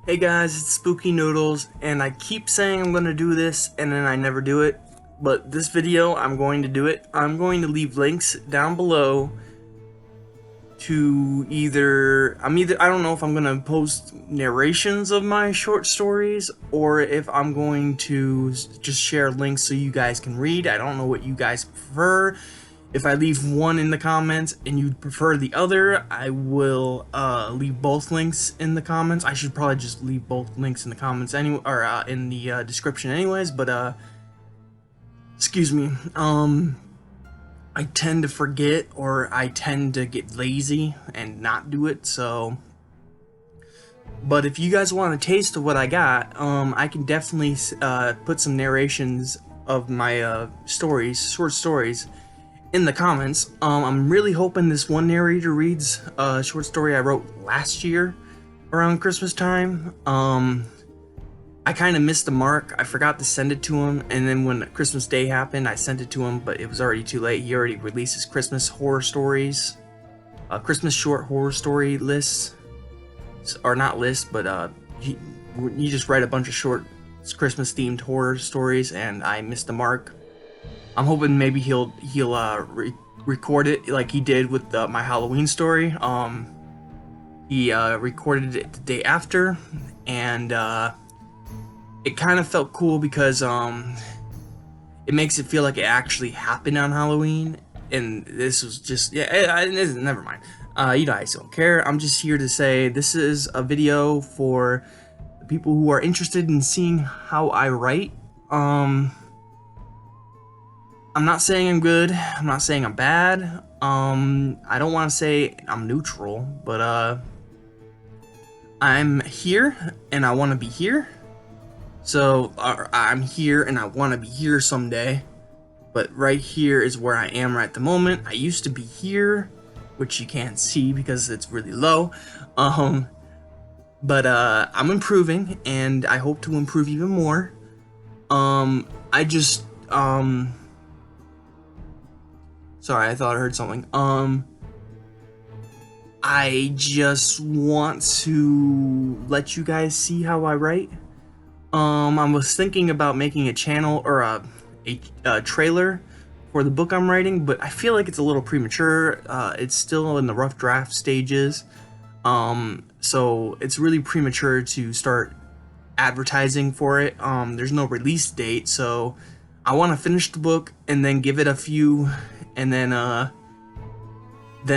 Hey guys, it's Spooky Noodles, and I keep saying I'm going to do this, and then I never do it. But this video, I'm going to do it. I'm going to leave links down below to I don't know if I'm going to post narrations of my short stories, or if I'm going to just share links so you guys can read. I don't know what you guys prefer. If I leave one in the comments and you prefer the other, I will leave both links in the comments. I should probably just leave both links in the comments anyway, or in the description anyways, but excuse me. I tend to forget, or I tend to get lazy and not do it, so. But if you guys want a taste of what I got, I can definitely put some narrations of my short stories, in the comments. I'm really hoping this one narrator reads a short story I wrote last year around Christmas time. I kind of missed the mark. I forgot to send it to him, and then when Christmas Day happened, I sent it to him, but it was already too late. He already released his Christmas horror stories, Christmas short horror story lists, or not lists, but he just write a bunch of short Christmas themed horror stories, and I missed the mark. I'm hoping maybe he'll record it like he did with my Halloween story. He recorded it the day after, and it kind of felt cool because it makes it feel like it actually happened on Halloween. And this was just never mind. You guys don't care. I'm just here to say this is a video for the people who are interested in seeing how I write. I'm not saying I'm good, I'm not saying I'm bad, I don't want to say I'm neutral, but I'm here, and I want to be here, so I'm here, and I want to be here someday, but right here is where I am right at the moment. I used to be here, which you can't see because it's really low, but I'm improving, and I hope to improve even more. Sorry, I thought I heard something. I just want to let you guys see how I write. I was thinking about making a channel or a trailer for the book I'm writing, but I feel like it's a little premature. It's still in the rough draft stages. So it's really premature to start advertising for it. There's no release date, so I want to finish the book and then give it a few, and then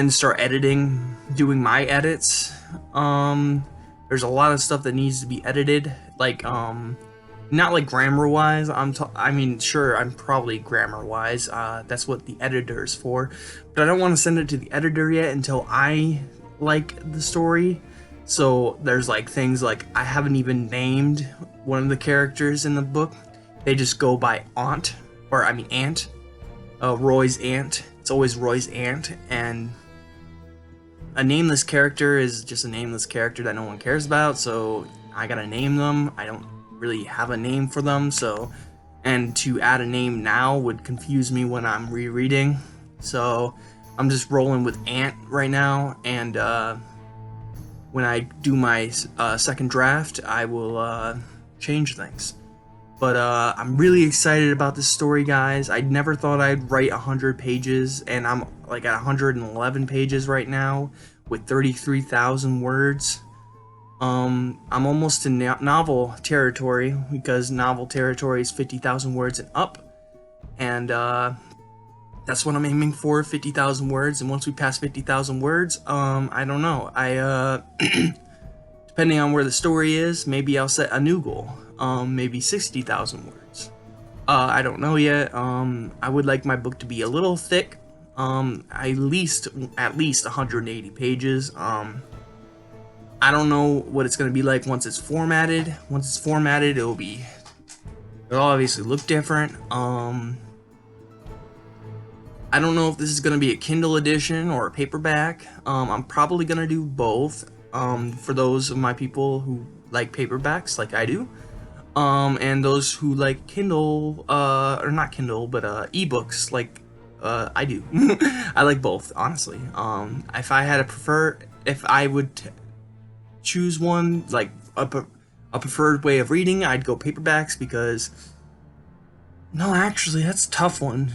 start editing, doing my edits. There's a lot of stuff that needs to be edited, like not like grammar wise. I mean, sure, I'm probably grammar wise. That's what the editor is for, but I don't want to send it to the editor yet until I like the story. So there's like things like I haven't even named one of the characters in the book. They just go by Aunt. Roy's aunt. It's always Roy's aunt, and a nameless character is just a nameless character that no one cares about, so I gotta name them. I don't really have a name for them, so, and to add a name now would confuse me when I'm rereading, so I'm just rolling with aunt right now, and when I do my second draft, I will change things. But I'm really excited about this story, guys. I never thought I'd write 100 pages, and I'm like at 111 pages right now with 33,000 words. I'm almost in novel territory, because novel territory is 50,000 words and up, and that's what I'm aiming for, 50,000 words. And once we pass 50,000 words, I don't know. Depending on where the story is, maybe I'll set a new goal. Maybe 60,000 words. I don't know yet. I would like my book to be a little thick. At least 180 pages. I don't know what it's gonna be like once it's formatted. Once it's formatted, it'll obviously look different. I don't know if this is gonna be a Kindle edition or a paperback. I'm probably gonna do both. For those of my people who like paperbacks, like I do. And those who like Kindle, or not Kindle, but ebooks, like I do. I like both, honestly. If I would choose one, like a preferred way of reading, I'd go paperbacks because... No, actually, that's a tough one.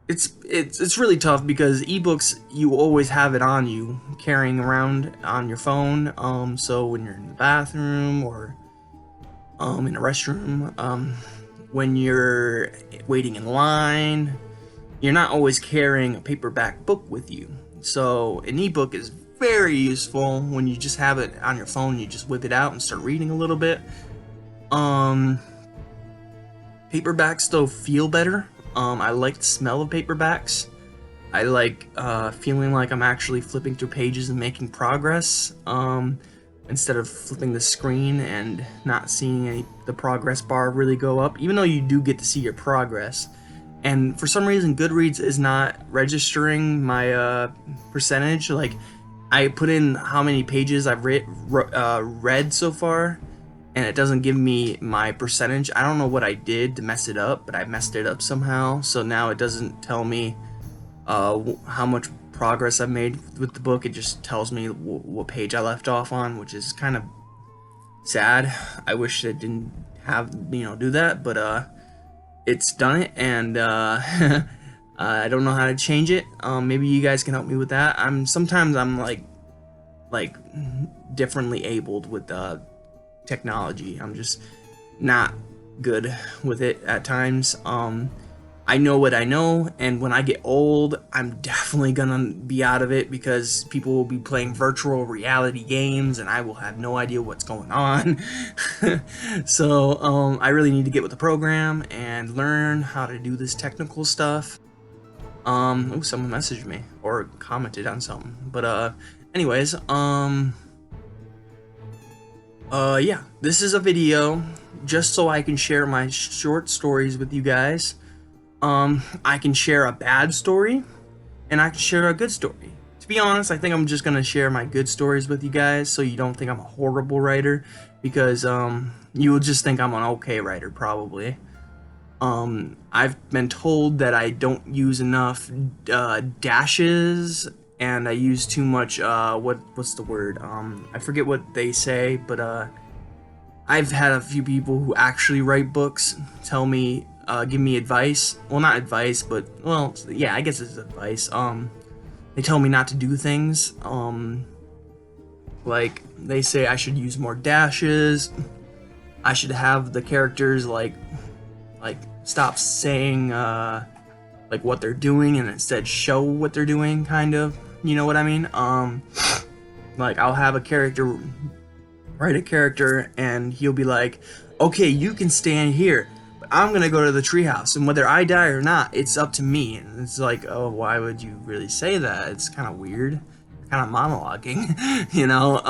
It's really tough because ebooks, you always have it on you, carrying around on your phone. So when you're in the bathroom or in a restroom, when you're waiting in line, you're not always carrying a paperback book with you. So an ebook is very useful when you just have it on your phone. You just whip it out and start reading a little bit. Paperbacks though feel better. I like the smell of paperbacks. I like feeling like I'm actually flipping through pages and making progress, instead of flipping the screen and not seeing the progress bar really go up, even though you do get to see your progress. And for some reason, Goodreads is not registering my percentage. Like, I put in how many pages I've read so far, and it doesn't give me my percentage. I don't know what I did to mess it up, but I messed it up somehow. So now it doesn't tell me how much progress I've made with the book. It just tells me what page I left off on, which is kind of sad. I wish it didn't have, do that, but it's done it, and I don't know how to change it. Maybe you guys can help me with that. Sometimes I'm like differently abled with technology. I'm just not good with it at times. I know what I know, and when I get old, I'm definitely gonna be out of it because people will be playing virtual reality games and I will have no idea what's going on. So I really need to get with the program and learn how to do this technical stuff. Oh, someone messaged me or commented on something, but anyways, yeah, this is a video just so I can share my short stories with you guys. I can share a bad story, and I can share a good story. To be honest, I think I'm just gonna share my good stories with you guys, so you don't think I'm a horrible writer, because you will just think I'm an okay writer, probably. I've been told that I don't use enough dashes, and I use too much, what's the word? I forget what they say, but I've had a few people who actually write books tell me, give me advice. Well, not advice, but, well, yeah, I guess it's advice. They tell me not to do things. Like, they say I should use more dashes. I should have the characters, like, stop saying, like, what they're doing and instead show what they're doing, kind of. You know what I mean? Like, I'll have a character, write a character, and he'll be like, okay, you can stand here, but I'm gonna go to the treehouse, and whether I die or not, it's up to me. And it's like, oh, why would you really say that? It's kind of weird, kind of monologuing, you know?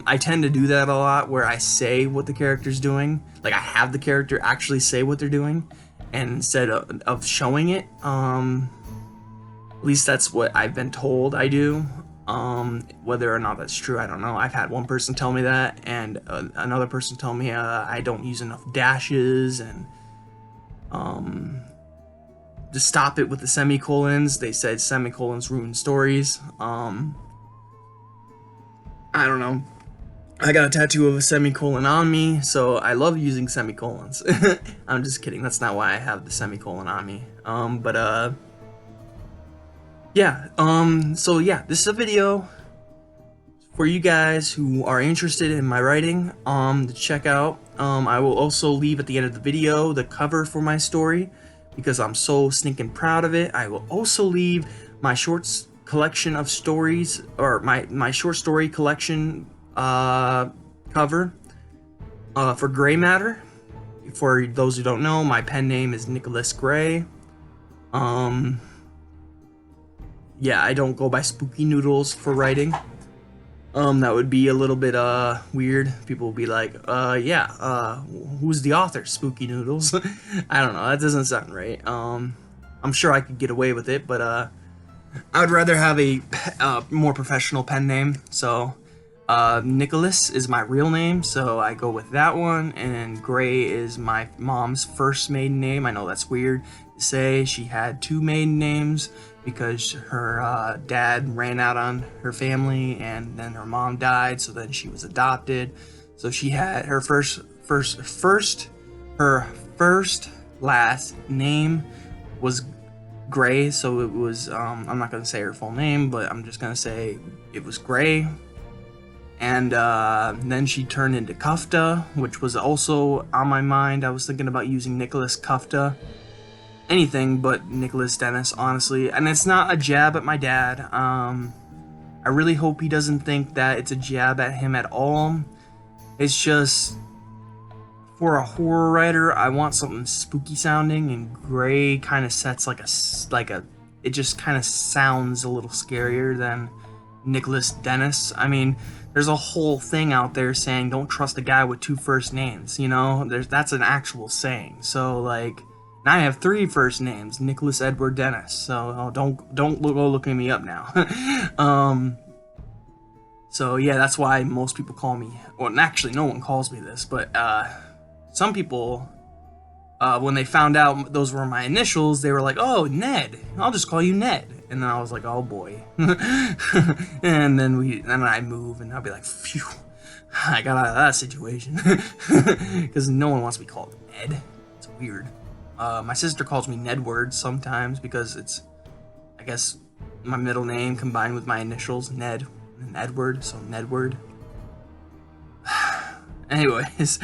I tend to do that a lot, where I say what the character's doing. Like, I have the character actually say what they're doing, and instead of showing it, at least that's what I've been told I do. Whether or not that's true, I don't know. I've had one person tell me that, and another person tell me I don't use enough dashes, and to stop it with the semicolons. They said semicolons ruin stories. I don't know. I got a tattoo of a semicolon on me, so I love using semicolons. I'm just kidding. That's not why I have the semicolon on me. Yeah, so yeah, this is a video for you guys who are interested in my writing, to check out. I will also leave at the end of the video the cover for my story, because I'm so stinking proud of it. I will also leave my shorts collection of stories, or my short story collection, cover, for Gray Matter. For those who don't know, my pen name is Nicholas Gray. Yeah, I don't go by Spooky Noodles for writing. That would be a little bit, weird. People will be like, yeah, who's the author? Spooky Noodles? I don't know, that doesn't sound right. I'm sure I could get away with it, but, I would rather have a more professional pen name. So, Nicholas is my real name, so I go with that one, and Gray is my mom's first maiden name. I know that's weird to say. She had two maiden names because her dad ran out on her family, and then her mom died, so then she was adopted. So she had her first last name was Gray, so it was, I'm not going to say her full name, but I'm just going to say it was Gray. And then she turned into Kufta, which was also on my mind. I was thinking about using Nicholas Kufta. Anything but Nicholas Dennis, honestly. And it's not a jab at my dad. I really hope he doesn't think that it's a jab at him at all. It's just, for a horror writer, I want something spooky sounding, and Gray kind of sets it just kind of sounds a little scarier than Nicholas Dennis. I mean, there's a whole thing out there saying don't trust a guy with 2 first names, you know? That's an actual saying. So, like, now I have 3 first names, Nicholas Edward Dennis. So don't go looking me up now. So yeah, that's why most people call me. Well, actually, no one calls me this, but some people, when they found out those were my initials, they were like, "Oh, Ned. I'll just call you Ned." And then I was like, "Oh boy." And then I move, and I'll be like, "Phew, I got out of that situation," because no one wants to be called Ned. It's weird. My sister calls me Nedward sometimes because it's, I guess, my middle name combined with my initials, Ned and Edward, so Nedward. Anyways,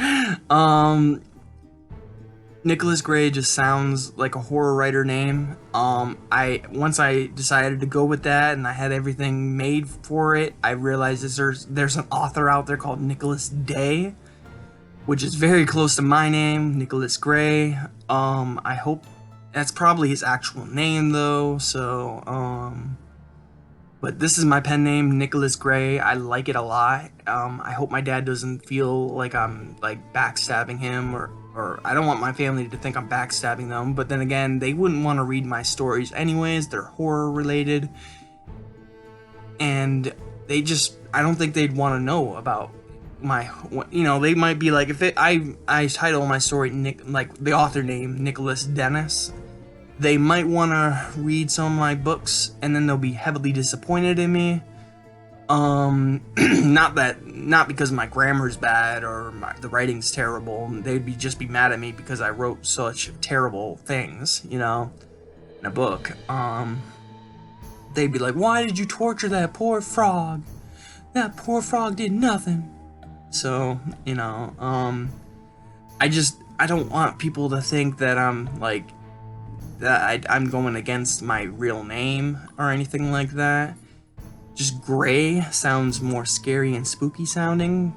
Nicholas Gray just sounds like a horror writer name. Once I decided to go with that and I had everything made for it, I realized there's an author out there called Nicholas Day, which is very close to my name, Nicholas Gray. I hope that's probably his actual name though, so but this is my pen name, Nicholas Gray. I like it a lot. I hope my dad doesn't feel like I'm like backstabbing him, or I don't want my family to think I'm backstabbing them. But then again, they wouldn't want to read my stories anyways. They're horror related, and I don't think they'd want to know about my, you know, they might be like, I title my story like the author name Nicholas Dennis, they might want to read some of my books and then they'll be heavily disappointed in me. Not because my grammar's bad or the writing's terrible. They'd just be mad at me because I wrote such terrible things, you know, in a book. They'd be like, "Why did you torture that poor frog? That poor frog did nothing." So, you know, I don't want people to think that I'm like, that I'm going against my real name or anything like that. Just Gray sounds more scary and spooky sounding,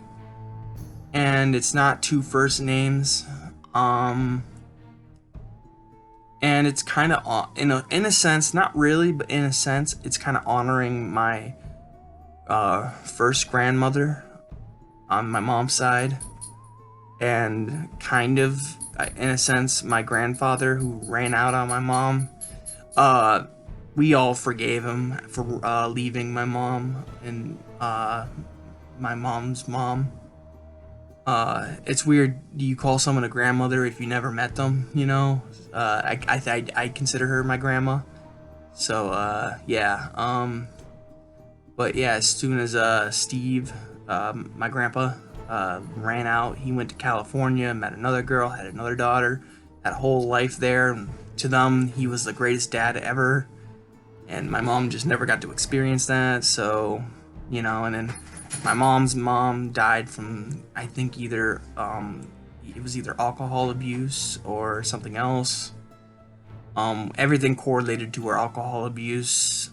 and it's not 2 first names. And it's kind of in a sense, not really, but in a sense, it's kind of honoring my first grandmother on my mom's side, and kind of, in a sense, my grandfather who ran out on my mom. We all forgave him for leaving my mom and my mom's mom. It's weird. Do you call someone a grandmother if you never met them? You know, I consider her my grandma. So yeah. But yeah, as soon as Steve, my grandpa, ran out, he went to California, met another girl, had another daughter, had a whole life there. And to them, he was the greatest dad ever. And my mom just never got to experience that. So, you know, and then my mom's mom died from, I think, either it was either alcohol abuse or something else. Everything correlated to her alcohol abuse.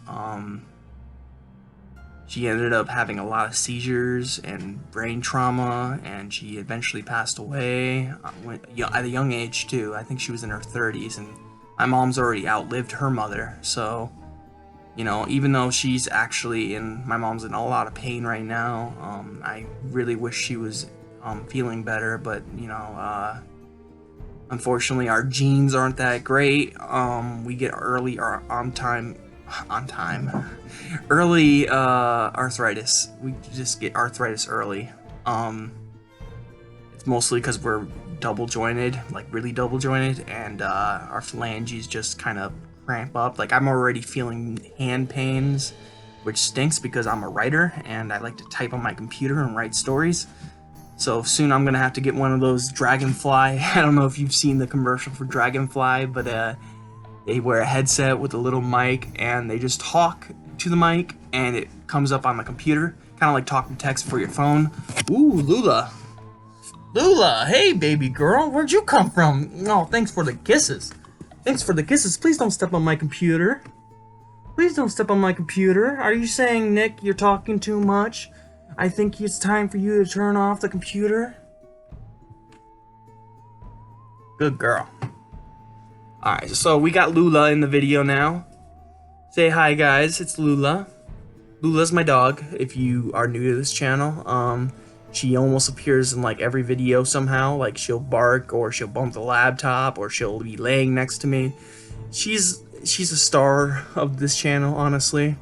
She ended up having a lot of seizures and brain trauma, and she eventually passed away at a young age too. I think she was in her 30s, and my mom's already outlived her mother. So, you know, even though my mom's in a lot of pain right now, I really wish she was feeling better, but, you know, unfortunately our genes aren't that great. We get early or early arthritis. We just get arthritis early. It's mostly because we're double jointed, like really double jointed, and our phalanges just kind of cramp up. Like, I'm already feeling hand pains, which stinks because I'm a writer and I like to type on my computer and write stories. So soon I'm gonna have to get one of those Dragonfly. I don't know if you've seen the commercial for Dragonfly, but they wear a headset with a little mic and they just talk to the mic and it comes up on the computer, kind of like talk to text for your phone. Ooh, Lula. Lula, hey baby girl, where'd you come from? Oh, thanks for the kisses. Thanks for the kisses. Please don't step on my computer. Please don't step on my computer. Are you saying, Nick, you're talking too much? I think it's time for you to turn off the computer. Good girl. Alright, so we got Lula in the video now. Say hi, guys. It's Lula. Lula's my dog, if you are new to this channel. She almost appears in like every video somehow. Like she'll bark, or she'll bump the laptop, or she'll be laying next to me. She's a star of this channel, honestly.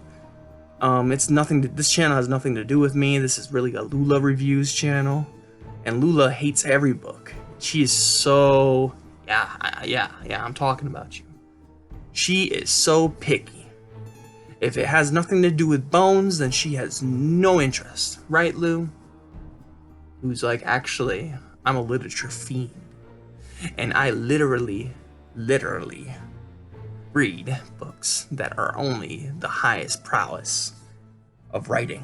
This channel has nothing to do with me. This is really a Lula reviews channel, and Lula hates every book. She is so yeah, I'm talking about you. She is so picky. If it has nothing to do with bones, then she has no interest, right, Lou? Lou's like, actually, I'm a literature fiend, and I literally read books that are only the highest prowess of writing.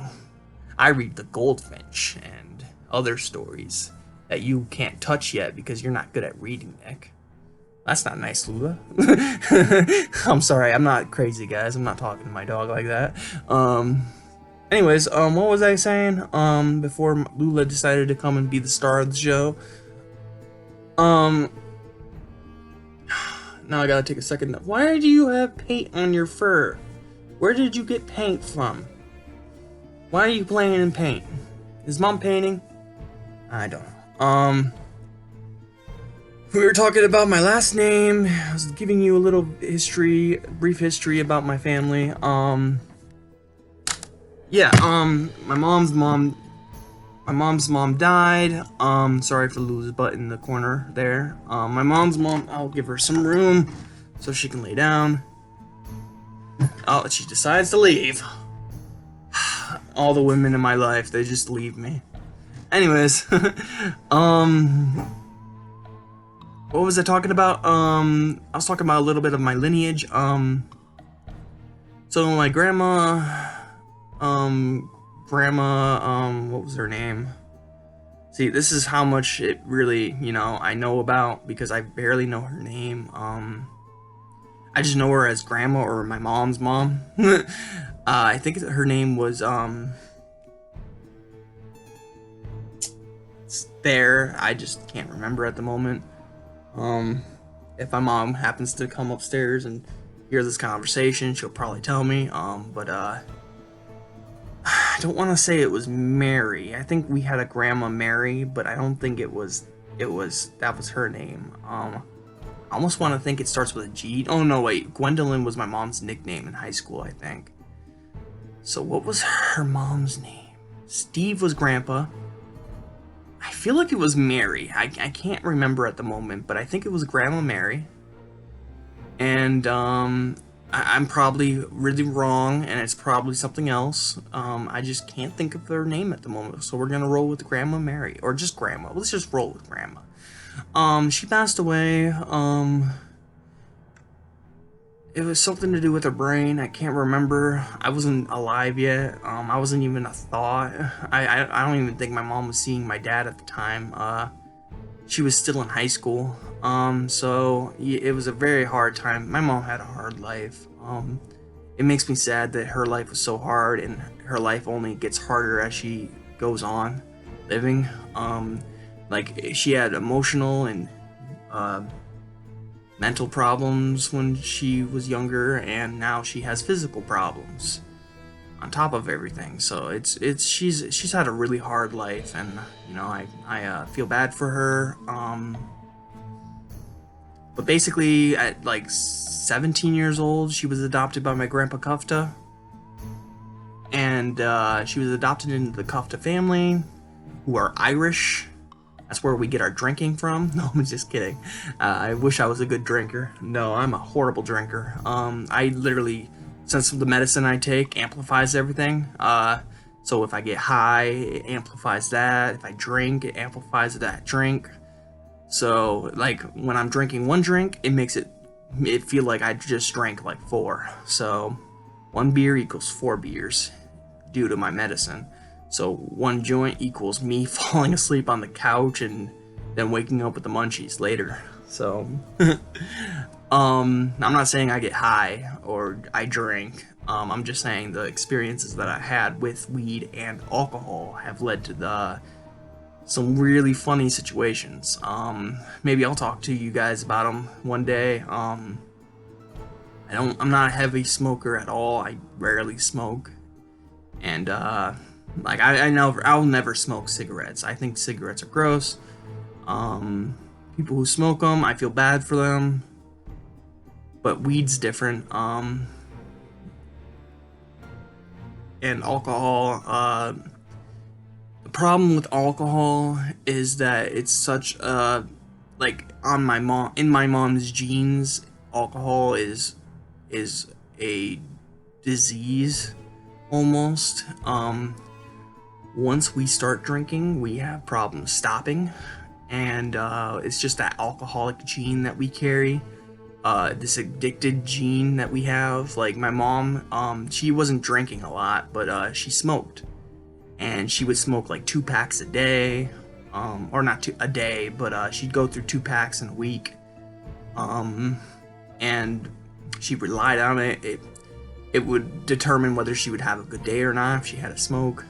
I read The Goldfinch and other stories that you can't touch yet because you're not good at reading, Nick. That's not nice, Lula. I'm sorry, I'm not crazy, guys. I'm not talking to my dog like that. Anyways, what was I saying? Before Lula decided to come and be the star of the show. Now I gotta take a second. Why do you have paint on your fur? Where did you get paint from? Why are you playing in paint? Is Mom painting? I don't know. We were talking about my last name. I was giving you a little history, brief history about my family. My mom's mom died. Sorry for Lula's butt in the corner there. My mom's mom, I'll give her some room so she can lay down. Oh, she decides to leave. All the women in my life, they just leave me. Anyways, what was I talking about? I was talking about a little bit of my lineage. So my grandma, what was her name? See, this is how much it really, I know about, because I barely know her name. I just know her as Grandma, or my mom's mom. I think her name was, there. I just can't remember at the moment. If my mom happens to come upstairs and hear this conversation, she'll probably tell me. I don't want to say it was Mary. I think we had a Grandma Mary, but I don't think that was her name. I almost want to think it starts with a G. Oh no, wait. Gwendolyn was my mom's nickname in high school, I think. So what was her mom's name? Steve was Grandpa. I feel like it was Mary. I can't remember at the moment, but I think it was Grandma Mary. And I'm probably really wrong, and it's probably something else. I just can't think of her name at the moment, so we're gonna roll with Grandma Mary, or just Grandma. Let's just roll with Grandma. She passed away. It was something to do with her brain. I can't remember. I wasn't alive yet. I wasn't even a thought. I don't even think my mom was seeing my dad at the time. She was still in high school. So it was a very hard time. My mom had a hard life. It makes me sad that her life was so hard, and her life only gets harder as she goes on living. Like, she had emotional and mental problems when she was younger, and now she has physical problems on top of everything. So she's had a really hard life, and I feel bad for her. But basically, at like 17 years old, she was adopted by my grandpa Kufta, and she was adopted into the Kufta family, who are Irish. That's where we get our drinking from. No, I'm just kidding. I wish I was a good drinker. No, I'm a horrible drinker. I literally, since the medicine I take amplifies everything, So if I get high, it amplifies that. If I drink, it amplifies that drink. So like when I'm drinking one drink, it makes it feel like I just drank like 4. So 1 beer equals 4 beers due to my medicine. So 1 joint equals me falling asleep on the couch and then waking up with the munchies later. So I'm not saying I get high or I drink. I'm just saying the experiences that I had with weed and alcohol have led to some really funny situations. Maybe I'll talk to you guys about them one day. I'm not a heavy smoker at all. I rarely smoke, and like I'll never smoke cigarettes. I think cigarettes are gross. People who smoke them, I feel bad for them. But weed's different. And alcohol, the problem with alcohol is that it's such like in my mom's genes, alcohol is a disease almost. Once we start drinking, we have problems stopping, and it's just that alcoholic gene that we carry. This addicted gene that we have. Like my mom, she wasn't drinking a lot, but she smoked, and she would smoke like 2 packs a day, or not a day, but she'd go through 2 packs in a week, and she relied on it. It would determine whether she would have a good day or not if she had a smoke.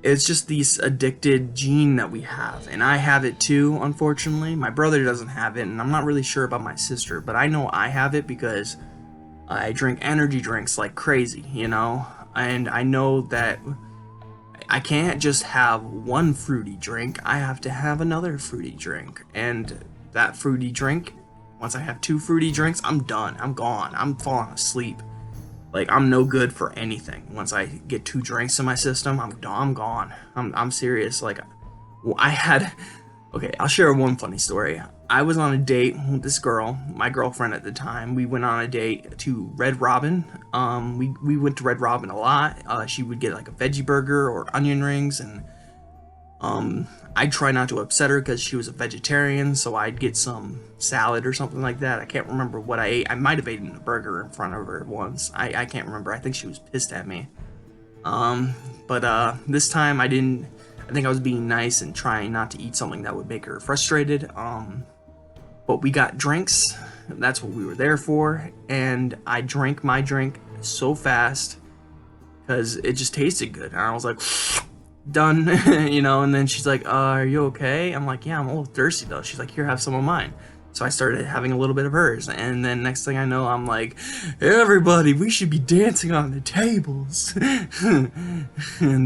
It's just this addicted gene that we have, and I have it too, unfortunately. My brother doesn't have it, and I'm not really sure about my sister, but I know I have it because I drink energy drinks like crazy, you know? And I know that I can't just have one fruity drink, I have to have another fruity drink. And that fruity drink, once I have 2 fruity drinks, I'm done, I'm gone, I'm falling asleep. Like, I'm no good for anything. Once I get 2 drinks in my system, I'm gone. I'm serious. Like, okay, I'll share one funny story. I was on a date with this girl, my girlfriend at the time. We went on a date to Red Robin. We went to Red Robin a lot. She would get like a veggie burger or onion rings, and I'd try not to upset her because she was a vegetarian, so I'd get some salad or something like that. I can't remember what I ate. I might have eaten a burger in front of her once. I can't remember. I think she was pissed at me. But this time I didn't. I think I was being nice and trying not to eat something that would make her frustrated. But we got drinks. That's what we were there for. And I drank my drink so fast because it just tasted good. And I was like, done, you know. And then she's like, are you okay? I'm like, yeah, I'm a little thirsty though. She's like, here, have some of mine. So I started having a little bit of hers, and then next thing I know, I'm like, everybody, we should be dancing on the tables. And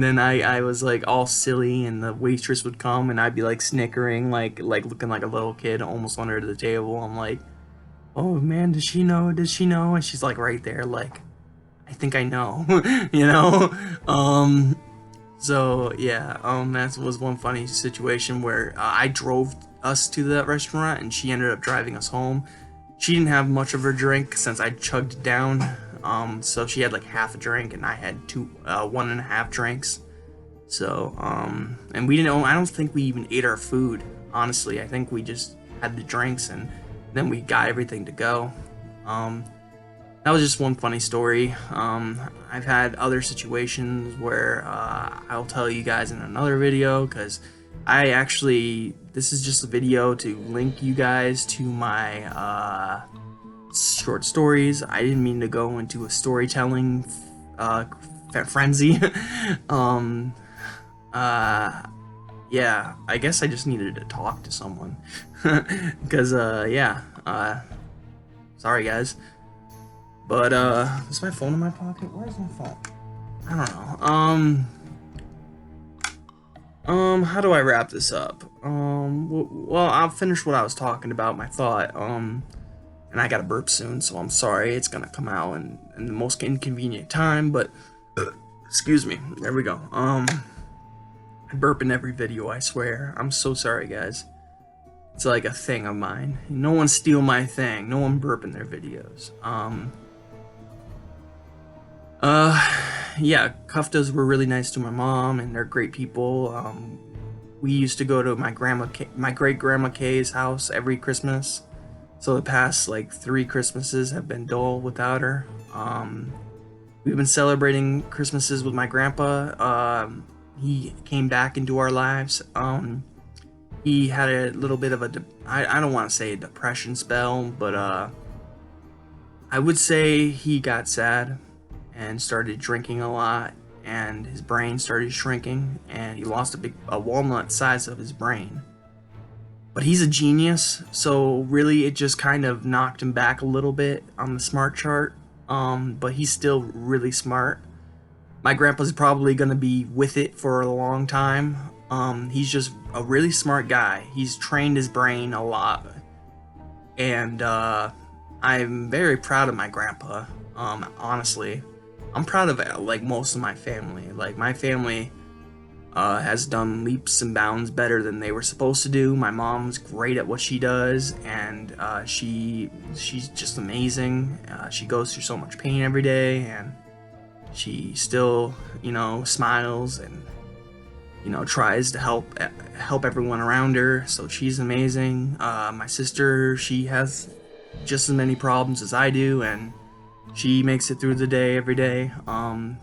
then I was like all silly, and the waitress would come, and I'd be like snickering, like looking like a little kid almost under the table. I'm like, oh man, does she know? Does she know? And she's like right there, like, I think I know, you know? So yeah, that was one funny situation where I drove us to that restaurant and she ended up driving us home. She didn't have much of her drink since I chugged it down, so she had like half a drink and I had 1.5 drinks. So and we didn't. I don't think we even ate our food. Honestly, I think we just had the drinks and then we got everything to go. That was just one funny story. I've had other situations where I'll tell you guys in another video, because this is just a video to link you guys to my short stories. I didn't mean to go into a storytelling frenzy. Yeah, I guess I just needed to talk to someone. Because, sorry guys. But, is my phone in my pocket? Where's my phone? I don't know. How do I wrap this up? Well, I'll finish what I was talking about, my thought. And I gotta burp soon, so I'm sorry. It's gonna come out in the most inconvenient time, but, excuse me. There we go. I burp in every video, I swear. I'm so sorry, guys. It's like a thing of mine. No one steal my thing. No one burp in their videos. yeah, Kuftas were really nice to my mom, and they're great people. We used to go to my great grandma Kay's house every Christmas. So the past like 3 Christmases have been dull without her. We've been celebrating Christmases with my grandpa. He came back into our lives. He had a little bit of I don't want to say a depression spell, but I would say he got sad and started drinking a lot, and his brain started shrinking, and he lost a walnut size of his brain. But he's a genius, so really it just kind of knocked him back a little bit on the smart chart. But he's still really smart. My grandpa's probably gonna be with it for a long time. He's just a really smart guy. He's trained his brain a lot, and I'm very proud of my grandpa. Honestly, I'm proud of like most of my family. Like my family has done leaps and bounds better than they were supposed to do. My mom's great at what she does, and she's just amazing. She goes through so much pain every day, and she still, smiles and tries to help everyone around her. So she's amazing. My sister, she has just as many problems as I do, and she makes it through the day every day. I'm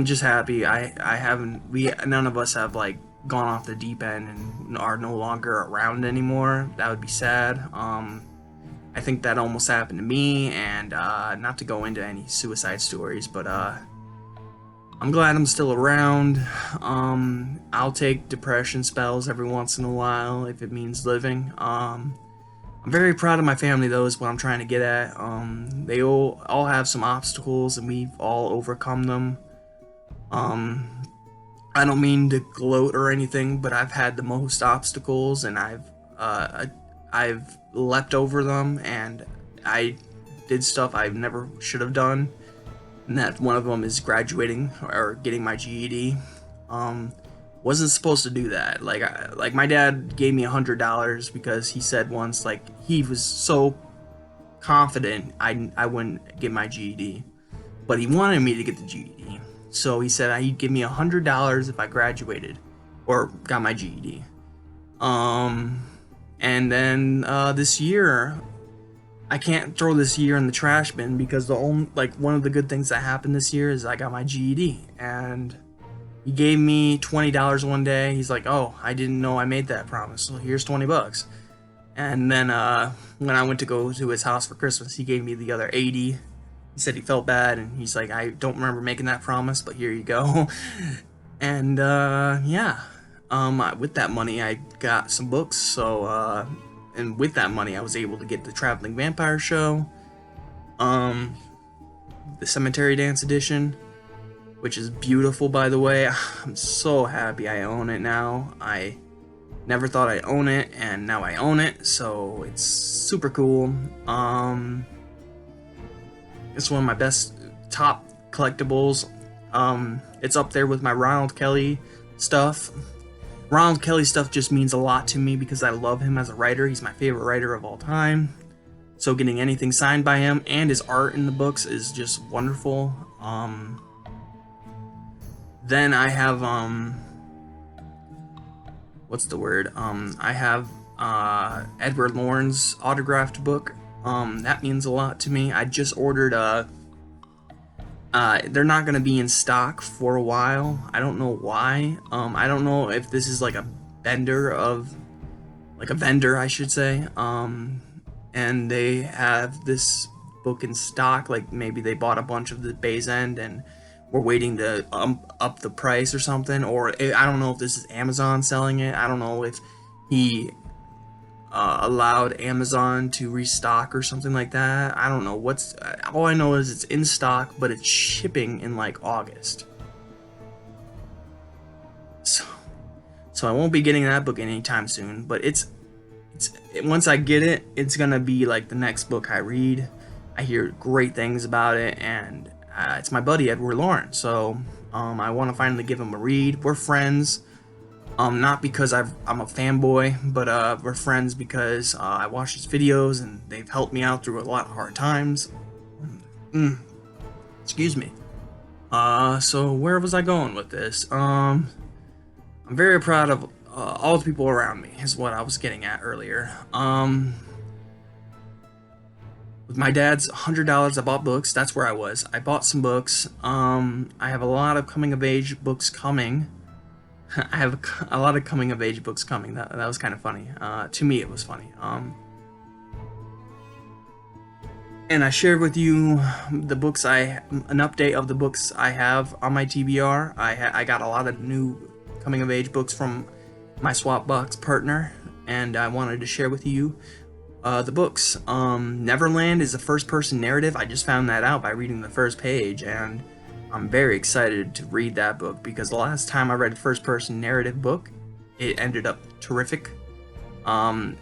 just happy none of us have like gone off the deep end and are no longer around anymore. That would be sad. I think that almost happened to me, and not to go into any suicide stories, but I'm glad I'm still around. I'll take depression spells every once in a while if it means living. I'm very proud of my family, though, is what I'm trying to get at. They all have some obstacles, and we've all overcome them. I don't mean to gloat or anything, but I've had the most obstacles, and I've leapt over them, and I did stuff I never should have done. And that one of them is graduating or getting my GED. Wasn't supposed to do that. Like my dad gave me $100 because he said once, like, he was so confident I wouldn't get my GED, but he wanted me to get the GED. So he said he'd give me $100 if I graduated or got my GED. And then this year, I can't throw this year in the trash bin because one of the good things that happened this year is I got my GED, and he gave me $20 one day. He's like, "Oh, I didn't know I made that promise, so here's $20." And then when I went to go to his house for Christmas, he gave me the other 80. He said he felt bad, and he's like, "I don't remember making that promise, but here you go." And with that money, I got some books. So and with that money, I was able to get the Traveling Vampire Show, the Cemetery Dance Edition, which is beautiful, by the way. I'm so happy I own it now. I never thought I'd own it, and now I own it, so it's super cool. It's one of my best top collectibles. It's up there with my Ronald Kelly stuff. Ronald Kelly stuff just means a lot to me because I love him as a writer. He's my favorite writer of all time. So getting anything signed by him and his art in the books is just wonderful. Then I have I have Edward Lawrence's autographed book. That means a lot to me. I just ordered they're not gonna be in stock for a while. I don't know why. I don't know if this is like a vendor, I should say. And they have this book in stock. Like maybe they bought a bunch of the Bay's End and we're waiting to up the price or something. Or I don't know if this is Amazon selling it. I don't know if he allowed Amazon to restock or something like that. I don't know all I know is it's in stock, but it's shipping in like August. So I won't be getting that book anytime soon, but it's once I get it, it's gonna be like the next book I read. I hear great things about it, and it's my buddy Edward Lawrence, so I want to finally give him a read. We're friends. Not because I'm a fanboy, but we're friends because I watch his videos and they've helped me out through a lot of hard times. Excuse me. So where was I going with this? I'm very proud of all the people around me, is what I was getting at earlier. With my dad's $100, I bought books. That's where I was. I bought some books. I have a lot of coming of age books coming. I have a lot of coming of age books coming. That was kind of funny. To me, it was funny. And I shared with you the books an update of the books I have on my TBR. I got a lot of new coming of age books from my swap box partner, and I wanted to share with you the books. Neverland is a first-person narrative. I just found that out by reading the first page, and I'm very excited to read that book because the last time I read a first-person narrative book, it ended up terrific.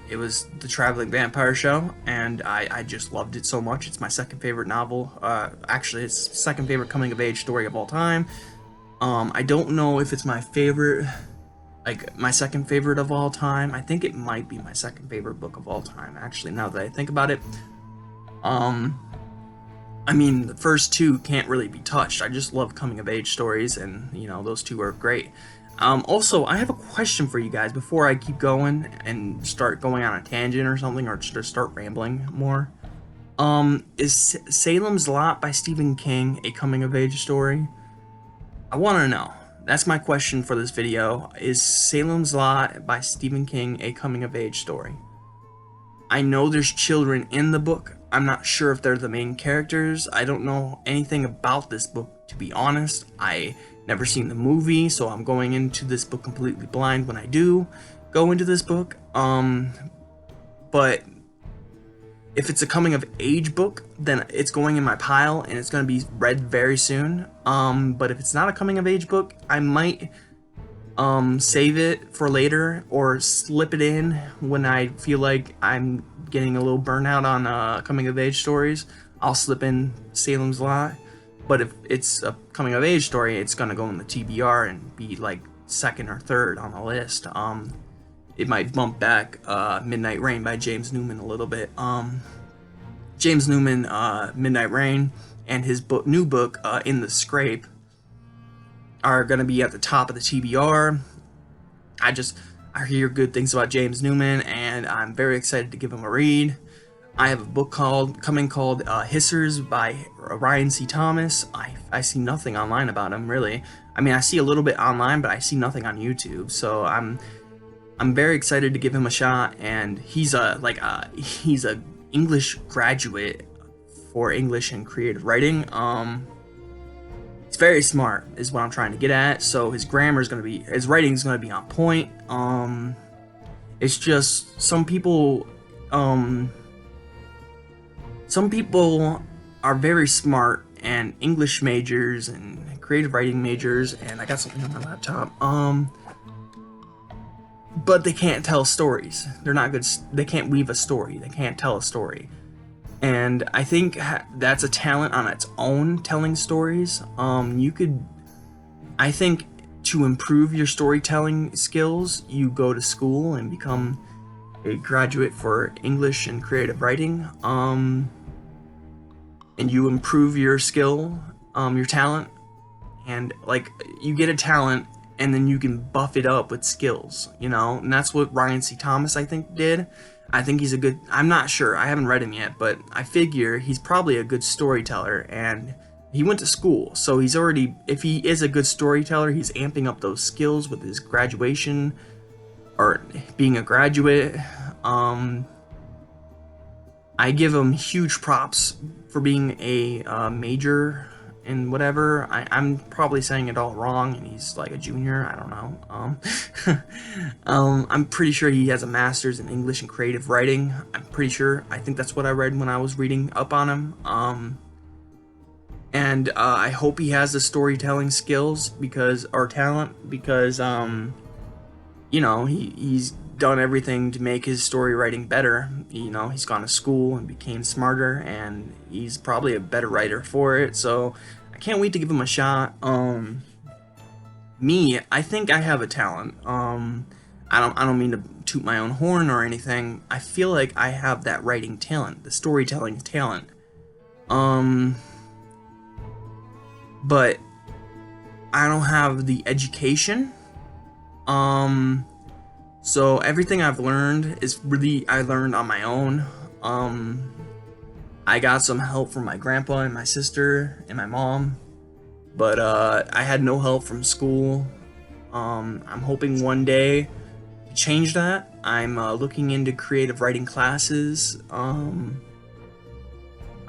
It was The Traveling Vampire Show, and I just loved it so much. It's my second favorite novel. Actually, it's second favorite coming-of-age story of all time. I don't know if it's my favorite, like, my second favorite of all time. I think it might be my second favorite book of all time, actually, now that I think about it. I mean, the first two can't really be touched. I just love coming-of-age stories, and, you know, those two are great. Also, I have a question for you guys before I keep going and start going on a tangent or something, or just start rambling more. Is Salem's Lot by Stephen King a coming-of-age story? I want to know. That's my question for this video. Is Salem's Lot by Stephen King a coming-of-age story? I know there's children in the book. I'm not sure if they're the main characters. I don't know anything about this book, to be honest. I never seen the movie, so I'm going into this book completely blind when I do go into this book. But if it's a coming of age book, then it's going in my pile and it's going to be read very soon. But if it's not a coming of age book, I might save it for later or slip it in when I feel like I'm getting a little burnout on coming of age stories. I'll slip in Salem's Lot. But if it's a coming of age story, it's gonna go in the TBR and be like second or third on the list. It might bump back Midnight Rain by James Newman a little bit. James Newman, Midnight Rain, and his new book, In the Scrape, are gonna be at the top of the TBR. I hear good things about James Newman, and I'm very excited to give him a read. I have a book called Hissers by Ryan C. Thomas. I see nothing online about him, really. I mean, I see a little bit online, but I see nothing on YouTube. So I'm very excited to give him a shot. And he's a English graduate for English and creative writing. He's very smart, is what I'm trying to get at. So his writing is gonna be on point. It's just some people are very smart and English majors and creative writing majors, and I got something on my laptop. But they can't tell stories. They're not good. They can't weave a story. They can't tell a story. And I think that's a talent on its own, telling stories. I think to improve your storytelling skills, you go to school and become a graduate for English and creative writing. And you improve your skill, your talent, and like you get a talent and then you can buff it up with skills, you know? And that's what Ryan C. Thomas, I think, did. I think he's I'm not sure, I haven't read him yet, but I figure he's probably a good storyteller, and he went to school, so if he is a good storyteller, he's amping up those skills with his graduation, or being a graduate. I give him huge props for being a major in whatever. I'm probably saying it all wrong, and he's like a junior. I don't know. I'm pretty sure he has a master's in English and creative writing. I'm pretty sure. I think that's what I read when I was reading up on him. And I hope he has the storytelling skills or talent, because you know, he's done everything to make his story writing better. You know, he's gone to school and became smarter, and he's probably a better writer for it. So I can't wait to give him a shot. I think I have a talent. I don't mean to toot my own horn or anything. I feel like I have that writing talent, the storytelling talent. But I don't have the education. So everything I've learned is really I learned on my own. I got some help from my grandpa and my sister and my mom, but I had no help from school. I'm hoping one day to change that. I'm looking into creative writing classes. I'm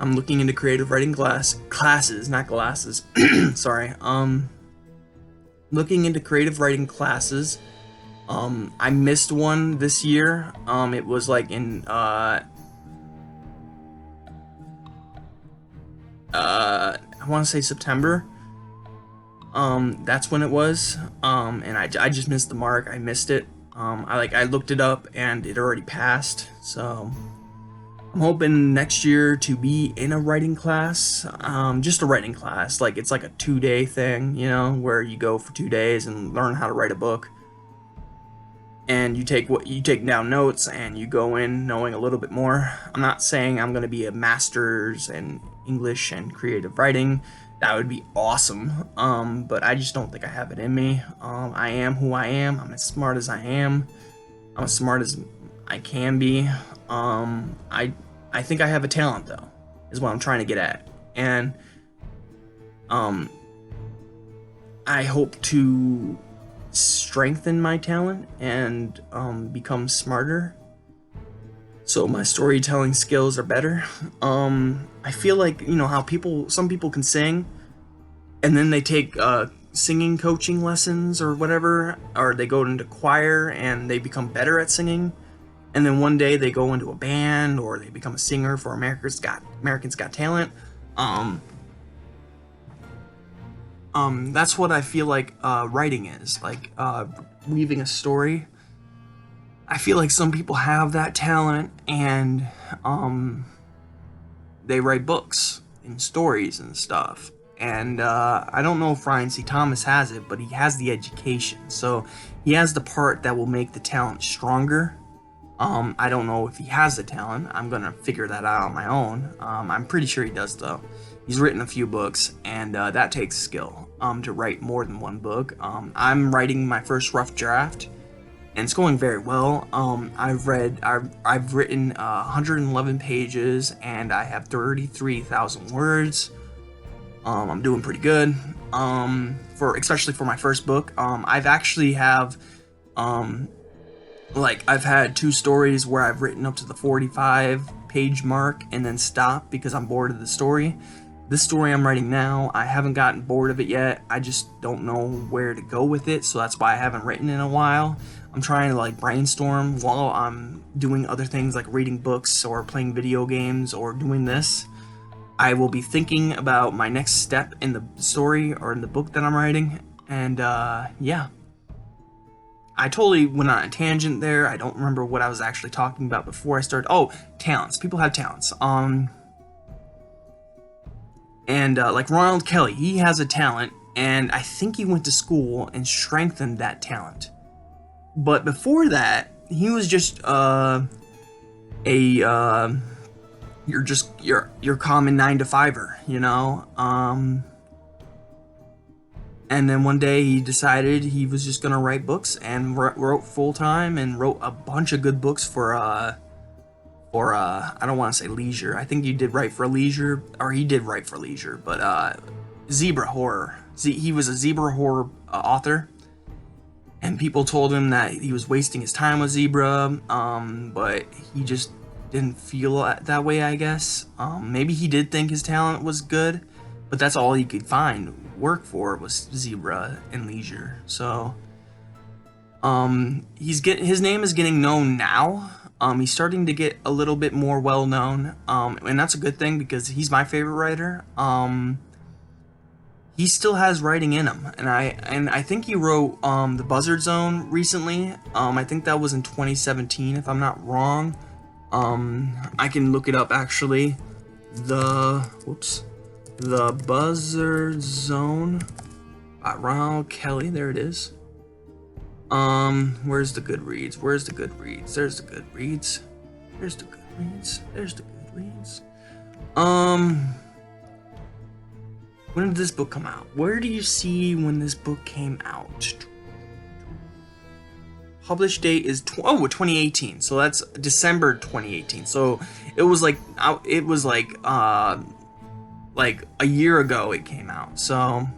looking into creative writing classes, not glasses. Sorry. Looking into creative writing classes. I missed one this year. It was like in I want to say September. That's when it was. And I just missed the mark. I missed it. I looked it up and it already passed. So I'm hoping next year to be in a writing class. Just a writing class. Like it's like a 2-day thing, you know, where you go for 2 days and learn how to write a book. And you take down notes and you go in knowing a little bit more. I'm not saying I'm going to be a master's in English and creative writing. That would be awesome. But I just don't think I have it in me. I am who I am. I'm as smart as I am. I'm as smart as I can be. I think I have a talent though, is what I'm trying to get at. And I hope to strengthen my talent and become smarter, so my storytelling skills are better. I feel like, you know how some people can sing and then they take singing coaching lessons or whatever, or they go into choir and they become better at singing, and then one day they go into a band or they become a singer for America's Got Talent. That's what I feel like writing is, like weaving a story. I feel like some people have that talent and they write books and stories and stuff. And I don't know if Ryan C. Thomas has it, but he has the education. So he has the part that will make the talent stronger. I don't know if he has the talent. I'm going to figure that out on my own. I'm pretty sure he does, though. He's written a few books, and that takes skill to write more than one book. I'm writing my first rough draft, and it's going very well. I've written 111 pages, and I have 33,000 words. I'm doing pretty good. Especially for my first book. I've had 2 stories where I've written up to the 45-page mark and then stopped because I'm bored of the story. This story I'm writing now, I haven't gotten bored of it yet. I just don't know where to go with it, so that's why I haven't written in a while. I'm trying to brainstorm while I'm doing other things like reading books or playing video games or doing this. I will be thinking about my next step in the story or in the book that I'm writing, and yeah. I totally went on a tangent there. I don't remember what I was actually talking about before I started. Oh, talents. People have talents. Like Ronald Kelly, he has a talent, and I think he went to school and strengthened that talent. But before that, he was just your common 9-to-5er, you know. And then one day he decided he was just gonna write books and wrote full time and wrote a bunch of good books for I don't want to say leisure. I think he did write for leisure, but zebra horror. He was a zebra horror author, and people told him that he was wasting his time with zebra, but he just didn't feel that way, I guess. Maybe he did think his talent was good, but that's all he could find work for was zebra and leisure. So his name is getting known now. He's starting to get a little bit more well known, and that's a good thing because he's my favorite writer. He still has writing in him, and I think he wrote The Buzzard Zone recently. I think that was in 2017, if I'm not wrong. I can look it up actually. The Buzzard Zone by Ronald Kelly. There it is. Where's the Goodreads? There's the Goodreads. When did this book come out? Where do you see when this book came out? Published date is 2018. So that's December 2018. So it was like a year ago it came out. So,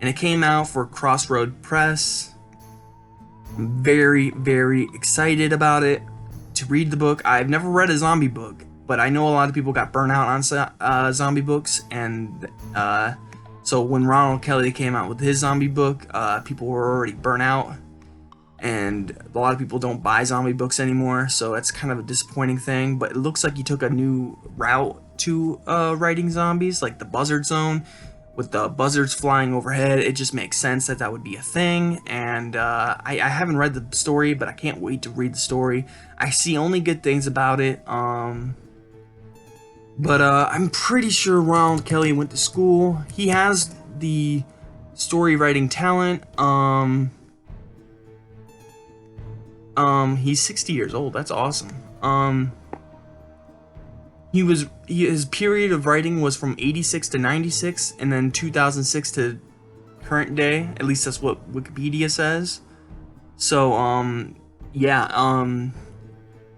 and it came out for Crossroad Press. I'm very, very excited about it to read the book. I've never read a zombie book, but I know a lot of people got burnt out on zombie books, and so when Ronald Kelly came out with his zombie book, people were already burnt out, and a lot of people don't buy zombie books anymore, so that's kind of a disappointing thing. But it looks like he took a new route to writing zombies, like the Buzzard Zone, with the buzzards flying overhead. It just makes sense that that would be a thing, and I haven't read the story, but I can't wait to read the story. I see only good things about it, but I'm pretty sure Ronald Kelly went to school. He has the story writing talent. He's 60 years old. That's awesome. His period of writing was from 86 to 96, and then 2006 to current day. At least that's what Wikipedia says. So,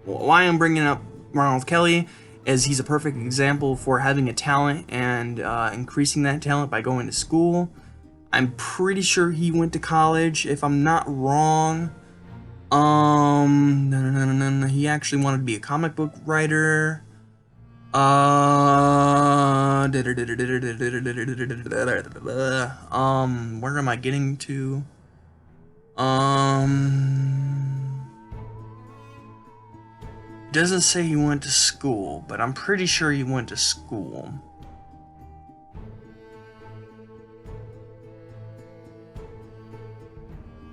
why I'm bringing up Ronald Kelly is he's a perfect example for having a talent and increasing that talent by going to school. I'm pretty sure he went to college, if I'm not wrong. No. He actually wanted to be a comic book writer. Where am I getting to? It doesn't say he went to school, but I'm pretty sure he went to school.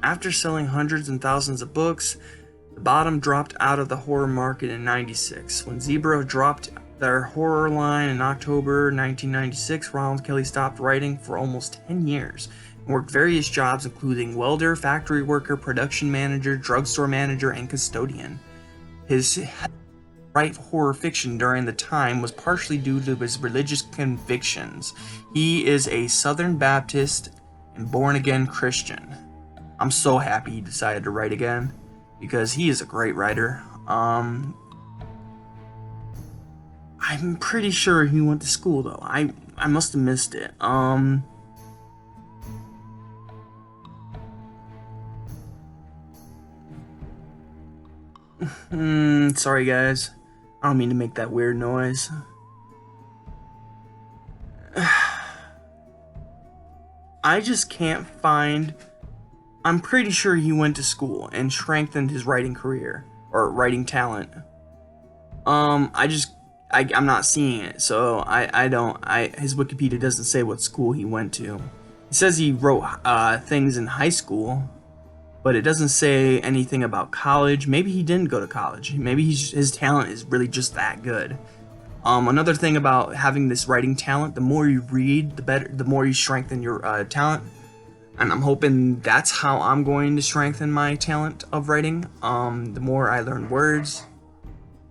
After selling hundreds and thousands of books, the bottom dropped out of the horror market in '96. When Zebra dropped their horror line in October 1996, Ronald Kelly stopped writing for almost 10 years and worked various jobs including welder, factory worker, production manager, drugstore manager, and custodian. His write horror fiction during the time was partially due to his religious convictions. He is a Southern Baptist and born-again Christian. I'm so happy he decided to write again, because he is a great writer. I'm pretty sure he went to school, though. I must have missed it. Sorry, guys. I don't mean to make that weird noise. I just can't find... I'm pretty sure he went to school and strengthened his writing career, or writing talent. I'm not seeing it, so his Wikipedia doesn't say what school he went to. It says he wrote things in high school, but it doesn't say anything about college. Maybe he didn't go to college. Maybe his talent is really just that good. Another thing about having this writing talent, the more you read, the better, the more you strengthen your talent. And I'm hoping that's how I'm going to strengthen my talent of writing. The more I learn words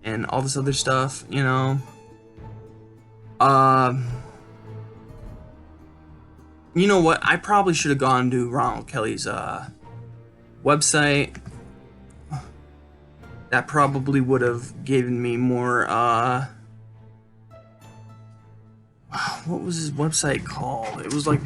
and all this other stuff, you know. You know what? I probably should have gone to Ronald Kelly's website. That probably would have given me more. What was his website called? It was like.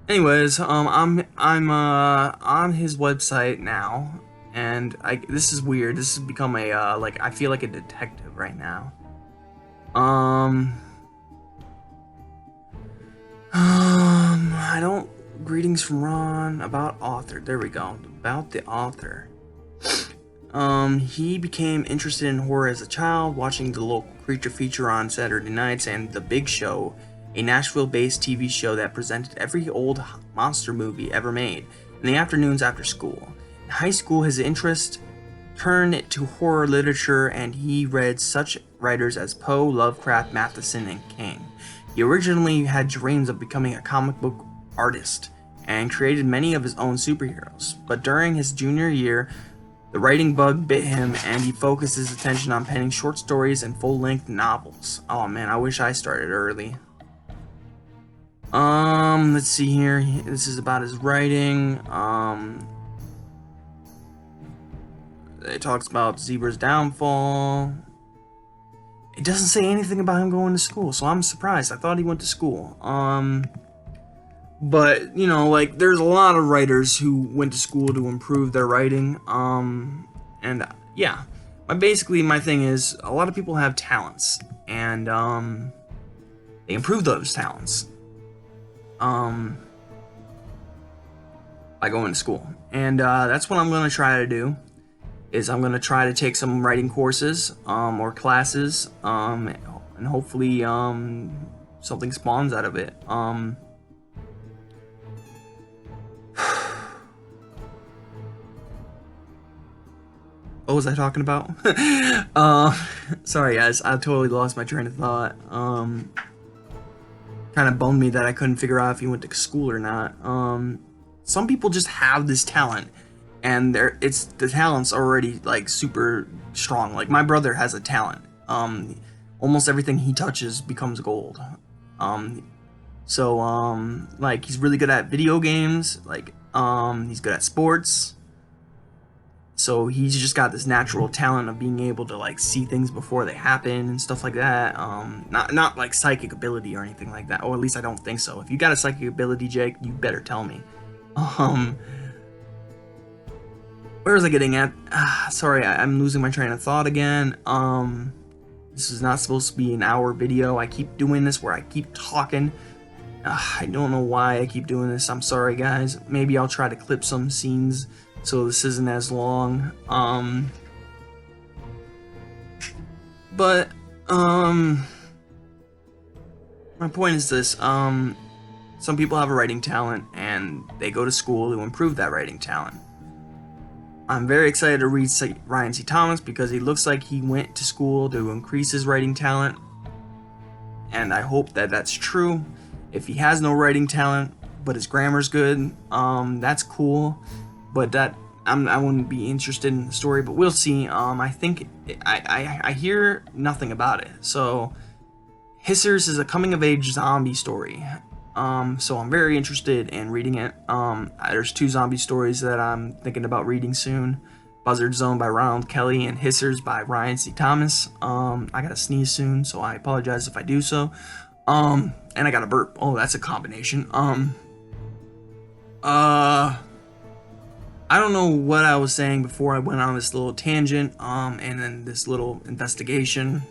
Anyways, I'm on his website now, and this is weird. This has become a I feel like a detective right now. I don't. Greetings from Ron about author. There we go. About the author. He became interested in horror as a child, watching the local creature feature on Saturday nights and The Big Show, a Nashville-based TV show that presented every old monster movie ever made in the afternoons after school. In high school, his interest turned to horror literature, and he read such writers as Poe, Lovecraft, Matheson, and King. He originally had dreams of becoming a comic book artist and created many of his own superheroes, but during his junior year, The writing bug bit him, and he focused his attention on penning short stories and full-length novels. Oh man, I wish I started early. Let's see here. This is about his writing. It talks about Zebra's downfall. It doesn't say anything about him going to school, so I'm surprised. I thought he went to school. But, you know, like, there's a lot of writers who went to school to improve their writing. And, yeah. Basically, my thing is, a lot of people have talents. And, they improve those talents. By going to school. And, that's what I'm going to try to do. Is I'm going to try to take some writing courses, or classes, and hopefully, something spawns out of it. What was I talking about? Sorry guys, I totally lost my train of thought. Kind of bummed me that I couldn't figure out if he went to school or not. Some people just have this talent, and the talent's already like super strong. Like my brother has a talent. Almost everything he touches becomes gold. Like he's really good at video games. Like he's good at sports. So he's just got this natural talent of being able to like see things before they happen and stuff like that. Not like psychic ability or anything like that. Or at least I don't think so. If you got a psychic ability, Jake, you better tell me. Where was I getting at? Sorry, I'm losing my train of thought again. This is not supposed to be an hour video. I keep doing this where I keep talking. I don't know why I keep doing this. I'm sorry, guys. Maybe I'll try to clip some scenes so this isn't as long. My point is this. Some people have a writing talent and they go to school to improve that writing talent. I'm very excited to read Ryan C. Thomas because he looks like he went to school to increase his writing talent. And I hope that that's true. If he has no writing talent, but his grammar's good, that's cool. But I wouldn't be interested in the story, but we'll see. I think I hear nothing about it. So Hissers is a coming-of-age zombie story. So I'm very interested in reading it. There's 2 zombie stories that I'm thinking about reading soon. Buzzard Zone by Ronald Kelly and Hissers by Ryan C. Thomas. I gotta sneeze soon, so I apologize if I do so. And I got a burp. Oh, that's a combination. I don't know what I was saying before I went on this little tangent, and then this little investigation.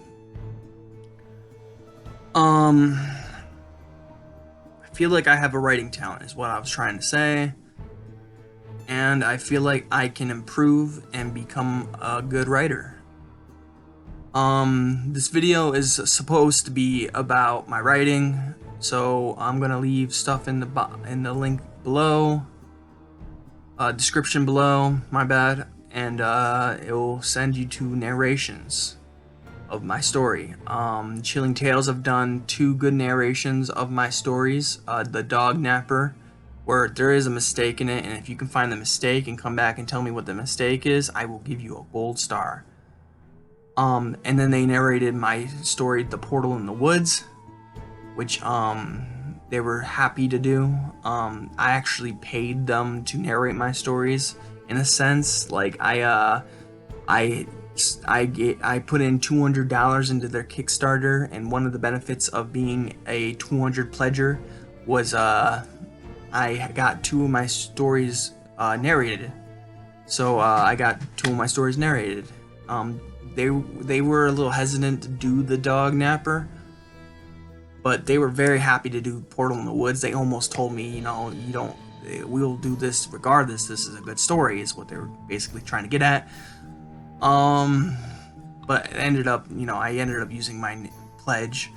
I feel like I have a writing talent is what I was trying to say. And I feel like I can improve and become a good writer. This video is supposed to be about my writing, so I'm gonna leave stuff in the link below, description below, my bad, and it will send you to narrations of my story. Chilling Tales have done 2 good narrations of my stories. The Dognapper, where there is a mistake in it, and if you can find the mistake and come back and tell me what the mistake is, I will give you a gold star. And then they narrated my story, The Portal in the Woods, which they were happy to do. I actually paid them to narrate my stories, in a sense. Like I put in $200 into their Kickstarter, and one of the benefits of being a 200 pledger was I got 2 of my stories narrated. So I got 2 of my stories narrated. They were a little hesitant to do the Dognapper, but they were very happy to do Portal in the Woods. They almost told me, you know, we'll do this regardless. This is a good story, is what they were basically trying to get at. But it ended up, you know, I ended up using my pledge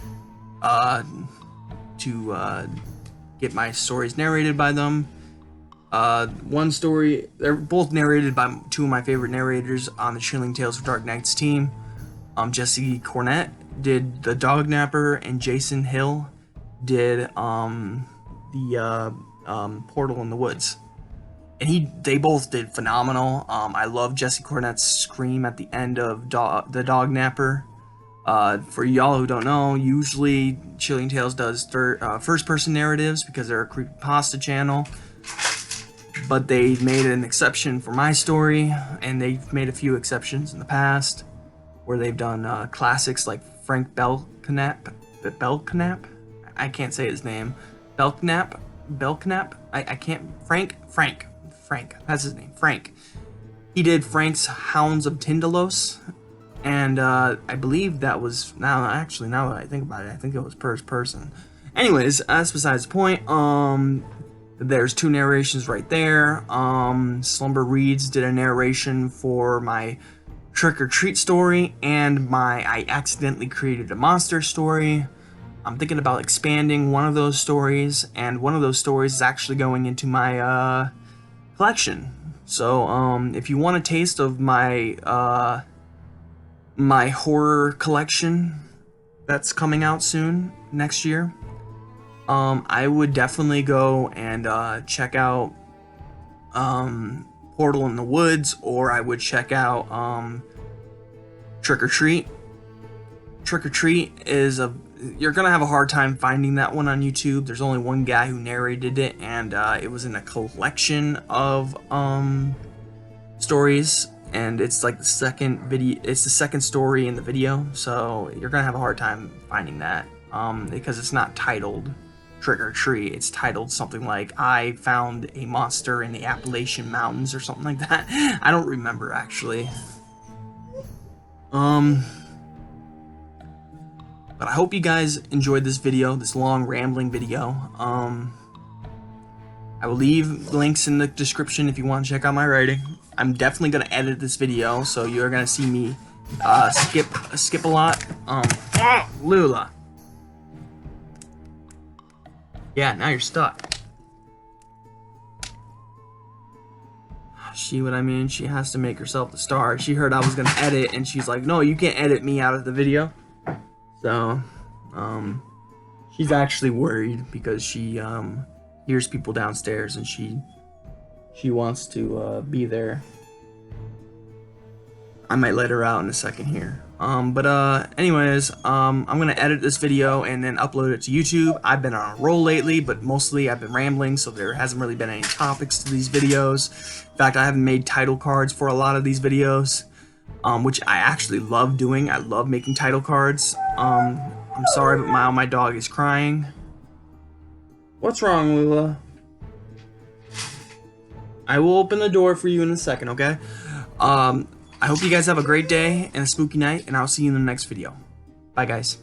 to get my stories narrated by them. One story, they're both narrated by 2 of my favorite narrators on the Chilling Tales of Dark Nights team. Jesse Cornett did the Dognapper, and Jason Hill did the Portal in the Woods. and they both did phenomenal. I love Jesse Cornett's scream at the end of the Dognapper. For y'all who don't know, usually Chilling Tales does first-person narratives because they're a creepypasta channel. But they made an exception for my story, and they've made a few exceptions in the past, where they've done classics like Frank Belknap. I can't say his name. Belknap. I can't. Frank. That's his name. Frank. He did Frank's Hounds of Tindalos, and I believe that was now that I think about it, I think it was first person. Anyways, that's besides the point. There's 2 narrations right there. Slumber Reads did a narration for my Trick or Treat story and my I Accidentally Created a Monster story. I'm thinking about expanding one of those stories, and one of those stories is actually going into my collection. So if you want a taste of my my horror collection that's coming out soon next year, I would definitely go and check out Portal in the Woods, or I would check out Trick or Treat. Trick or Treat is you're gonna have a hard time finding that one on YouTube. There's only one guy who narrated it, and it was in a collection of stories, and it's like the second video. It's the second story in the video, so you're gonna have a hard time finding that because it's not titled Trick or Treat. It's titled something like I Found a Monster in the Appalachian Mountains or something like that. I don't remember actually. But I hope you guys enjoyed this video, this long rambling video. I will leave links in the description if you want to check out my writing. I'm definitely gonna edit this video, so you're gonna see me skip a lot. Lula. Yeah, now you're stuck. See what I mean? She has to make herself the star. She heard I was gonna edit, and she's like, "No, you can't edit me out of the video." So, she's actually worried because she hears people downstairs, and she wants to be there. I might let her out in a second here. Anyways, I'm gonna edit this video and then upload it to YouTube. I've been on a roll lately, but mostly I've been rambling, so there hasn't really been any topics to these videos. In fact, I haven't made title cards for a lot of these videos, which I actually love doing. I love making title cards. I'm sorry, but my dog is crying. What's wrong, Lula? I will open the door for you in a second, okay? I hope you guys have a great day and a spooky night, and I'll see you in the next video. Bye, guys.